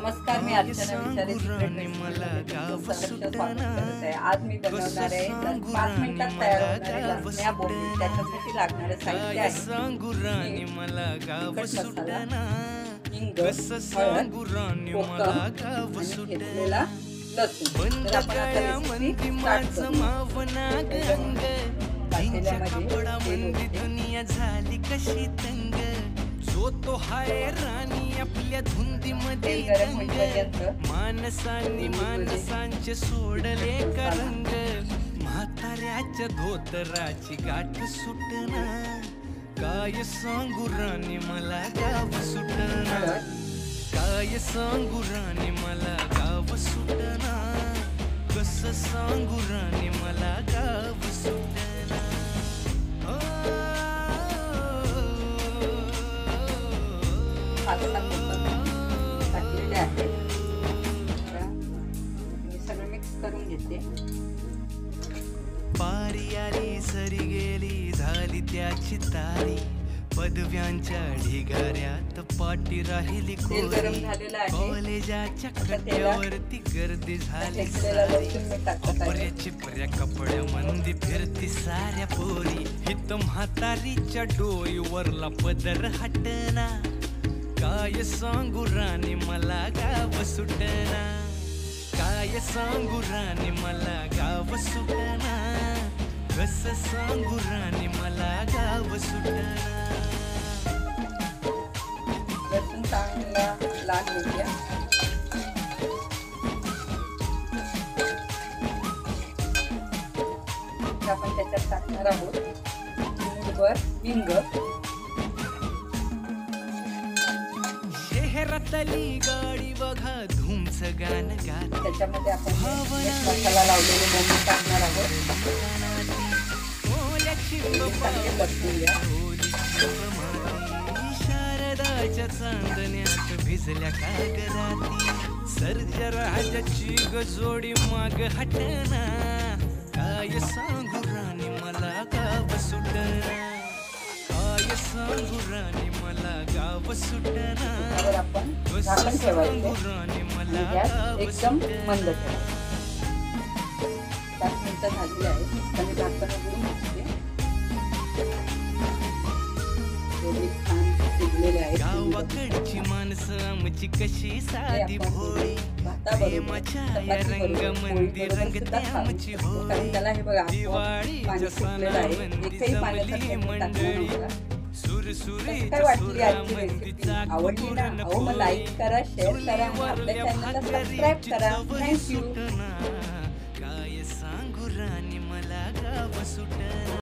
नमस्कार, मी अर्चना विचारे स्वागत करत आहे। आज मी बनवणार आहे 5 मिनिटात तयार होणारे लसण्या बोंबील। त्याच्यासाठी लागणारे साहित्य आहे तिखट मसाला, हिंग, हळद, कोकम आणि घेतलेला लसूण। तर आपण आता रेसिपी स्टार्ट करू। जो तो हाय राणी आपल्या धुंदीमध्ये मानसांनी मानसांचे सोडले करंग। म्हाताऱ्याच्या धोतराची गाठ सुटना, काय सांगू राणी मला गाव सुटना, काय सांगू राणी मला गाव सुटना, कसं सांगू राणी मला गाव सुटना। टाकलेले आहे, सगळं मिक्स करून घेते। पारी आली सरी गेली झाली त्याची तारी, पदव्यांच्या ढिगाऱ्यात पाठी राहिली कॉलेजाच्या कट्ट्यावरती गर्दी झाली सारी, कपड्याची पर्या कपड्या मंदी फिरती साऱ्या पोरी, हित म्हातारीच्या डोईवरला पदर हटना, काय सांगू राणी मला गाव सुटना, काय सांगू राणी मला गाव सुटना, कसं सांगू राणी मला गाव सुटना। लसूण चांगला लाल होऊया। आपण त्याच्यात टाकणार आहोत मूठभर हिंग, शहरातली गाडी बघा धूमचं गाण गात, त्याच्यामध्ये आपण मसाला लावलेले बोंबील टाकणार आहोत। शारदाच्या चांदण्यात भिजल्या कागदाती, सर्जा राजाची गजोडी माग हटना, काय सांगू राणी मला गाव सुटना, काय सांगू राणी मला गाव सुटना, झाकण ठेवायचं मला एकदम मंद ठेवायचं। 5 मिनिटं झाली आहेत, आणि झाकण उघडून घेते। गावाकडची माणसं आमची कशी साधी भोळी, प्रेमाच्या या रंगामंदी रंगते आमची होळी, दिवाळीच्या सणामंदी जमली मंडळी, सुरसुरीच्या सुरामंदीचा आवडली लाईक करा, शेअर करा, आपल्या चॅनलला सबस्क्राइब करा। थँक्यू। काय सांगू राणी मला गाव सुटना।